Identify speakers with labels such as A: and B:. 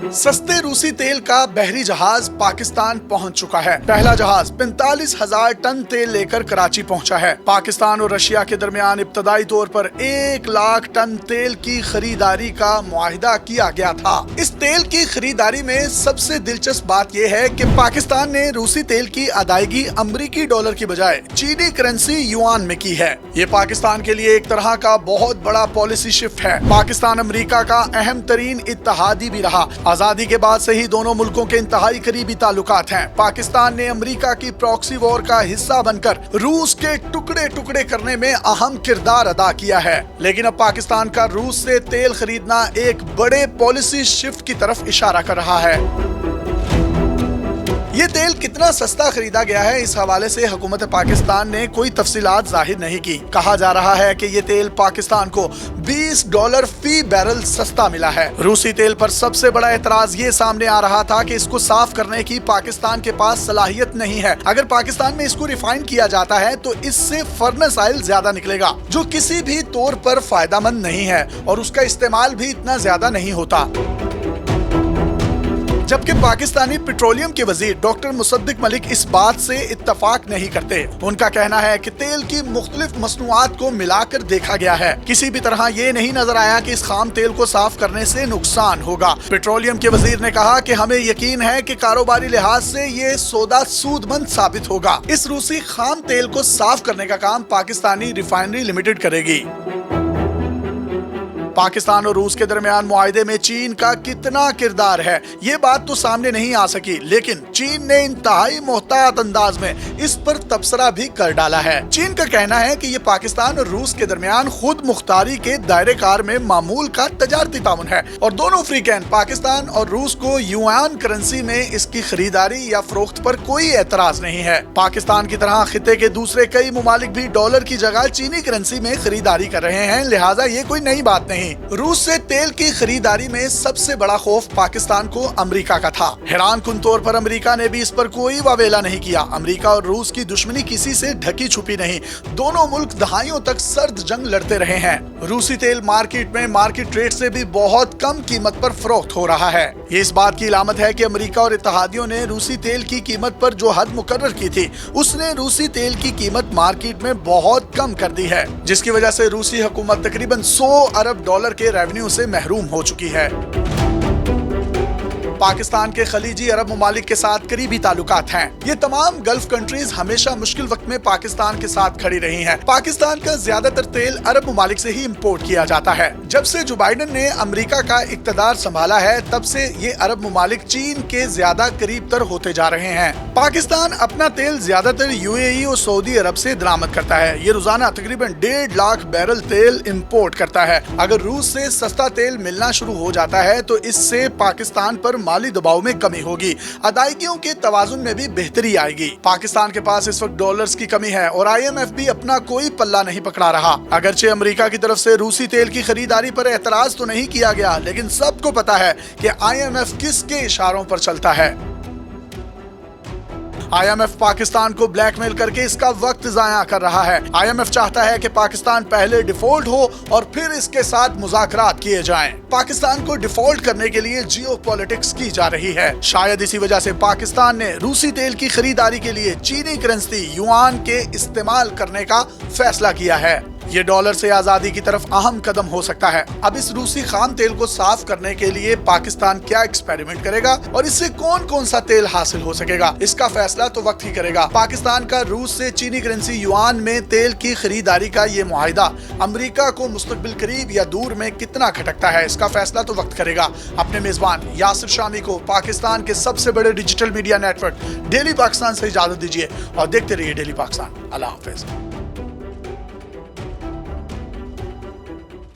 A: सस्ते रूसी तेल का बहरी जहाज पाकिस्तान पहुंच चुका है। पहला जहाज 45,000 टन तेल लेकर कराची पहुंचा है। पाकिस्तान और रशिया के दरमियान इब्तदाई तौर पर 1 लाख टन तेल की खरीदारी का मुआहिदा किया गया था। इस तेल की खरीदारी में सबसे दिलचस्प बात यह है कि पाकिस्तान ने रूसी तेल की अदायगी अमरीकी डॉलर की बजाय चीनी करेंसी युआन में की है। ये पाकिस्तान के लिए एक तरह का बहुत बड़ा पॉलिसी शिफ्ट है। पाकिस्तान अमेरिका का अहम तरीन इत्तेहादी भी रहा। आजादी के बाद से ही दोनों मुल्कों के इंतहाई करीबी ताल्लुकात हैं। पाकिस्तान ने अमेरिका की प्रॉक्सी वॉर का हिस्सा बनकर रूस के टुकड़े टुकड़े करने में अहम किरदार अदा किया है। लेकिन अब पाकिस्तान का रूस से तेल खरीदना एक बड़े पॉलिसी शिफ्ट की तरफ इशारा कर रहा है। ये तेल कितना सस्ता खरीदा गया है, इस हवाले से हुकूमत पाकिस्तान ने कोई तफसीलात जाहिर नहीं की। कहा जा रहा है कि ये तेल पाकिस्तान को $20 फी बैरल सस्ता मिला है। रूसी तेल पर सबसे बड़ा एतराज ये सामने आ रहा था कि इसको साफ करने की पाकिस्तान के पास सलाहियत नहीं है। अगर पाकिस्तान में इसको रिफाइन किया जाता है तो इससे फर्नेस ऑयल ज्यादा निकलेगा, जो किसी भी तौर पर फायदेमंद नहीं है और उसका इस्तेमाल भी इतना ज्यादा नहीं होता। जबकि पाकिस्तानी पेट्रोलियम के वजीर डॉक्टर मुसद्दिक मलिक इस बात से इत्तफाक नहीं करते। उनका कहना है कि तेल की मुख्तलिफ मसनूआत को मिलाकर देखा गया है। किसी भी तरह ये नहीं नजर आया कि इस खाम तेल को साफ करने से नुकसान होगा। पेट्रोलियम के वजीर ने कहा कि हमें यकीन है कि कारोबारी लिहाज से ये सौदा सूदमंद साबित होगा। इस रूसी खाम तेल को साफ करने का काम पाकिस्तानी रिफाइनरी लिमिटेड करेगी। पाकिस्तान और रूस के दरमियान मुआहिदे में चीन का कितना किरदार है, ये बात तो सामने नहीं आ सकी, लेकिन चीन ने इंतहाई मोहतात अंदाज में इस पर तबसरा भी कर डाला है। चीन का कहना है कि ये पाकिस्तान और रूस के दरमियान खुद मुख्तारी के दायरे कार में मामूल का तजारती ताउन है और दोनों अफ्रीकन पाकिस्तान और रूस को युआन करेंसी में इसकी खरीदारी या फरोख्त पर कोई एतराज नहीं है। पाकिस्तान की तरह खिते के दूसरे कई मुमालिक भी डॉलर की जगह चीनी करेंसी में खरीदारी कर रहे हैं, लिहाजा ये कोई नई बात नहीं। रूस से तेल की खरीदारी में सबसे बड़ा खौफ पाकिस्तान को अमेरिका का था। हैरान कुन तौर पर अमेरिका ने भी इस पर कोई वावेला नहीं किया। अमेरिका और रूस की दुश्मनी किसी से ढकी छुपी नहीं। दोनों मुल्क दहाइयों तक सर्द जंग लड़ते रहे हैं। रूसी तेल मार्केट में मार्केट रेट से भी बहुत कम कीमत पर फरोख्त हो रहा है। ये इस बात की इलामत है कि अमेरिका और इत्तेहादियों ने रूसी तेल की कीमत पर जो हद मुकर्रर की थी, उसने रूसी तेल की कीमत मार्केट में बहुत कम कर दी है, जिसकी वजह से रूसी हुकूमत तकरीबन $100 अरब के रेवेन्यू से महरूम हो चुकी है। पाकिस्तान के खलीजी अरब ममालिक के साथ करीबी ताल्लुकात हैं। ये तमाम गल्फ कंट्रीज हमेशा मुश्किल वक्त में पाकिस्तान के साथ खड़ी रही हैं। पाकिस्तान का ज्यादातर तेल अरब ममालिक से ही इंपोर्ट किया जाता है। जब से जो बाइडेन ने अमेरिका का इक्तदार संभाला है, तब से ये अरब ममालिक चीन के ज्यादा करीब तर होते जा रहे हैं। पाकिस्तान अपना तेल ज्यादातर यूएई और सऊदी अरब से दरामद करता है। ये रोजाना तकरीबन 1.5 लाख बैरल तेल इंपोर्ट करता है। अगर रूस से सस्ता तेल मिलना शुरू हो जाता है तो इससे पाकिस्तान पर माली दबाव में कमी होगी, अदायगियों के तवाजुन में भी बेहतरी आएगी। पाकिस्तान के पास इस वक्त डॉलर्स की कमी है और IMF भी अपना कोई पल्ला नहीं पकड़ा रहा। अगरचे अमेरिका की तरफ से रूसी तेल की खरीदारी पर एतराज तो नहीं किया गया, लेकिन सबको पता है कि IMF किसके इशारों पर चलता है। IMF पाकिस्तान को ब्लैकमेल करके इसका वक्त जाया कर रहा है। IMF चाहता है कि पाकिस्तान पहले डिफॉल्ट हो और फिर इसके साथ मुज़ाकरात किए जाएं। पाकिस्तान को डिफॉल्ट करने के लिए जियोपॉलिटिक्स की जा रही है। शायद इसी वजह से पाकिस्तान ने रूसी तेल की खरीदारी के लिए चीनी करेंसी युआन के इस्तेमाल करने का फैसला किया है। ये डॉलर से आजादी की तरफ अहम कदम हो सकता है। अब इस रूसी खाम तेल को साफ करने के लिए पाकिस्तान क्या एक्सपेरिमेंट करेगा और इससे कौन कौन सा तेल हासिल हो सकेगा, इसका फैसला तो वक्त ही करेगा। पाकिस्तान का रूस से चीनी करेंसी युआन में तेल की खरीदारी का ये मुआहिदा अमेरिका को मुस्तकबिल करीब या दूर में कितना खटकता है, इसका फैसला तो वक्त करेगा। अपने मेजबान यासिर शामी को पाकिस्तान के सबसे बड़े digital media network daily Pakistan से इजाजत दीजिए और देखते रहिए डेली पाकिस्तान। अल्लाह हाफिज।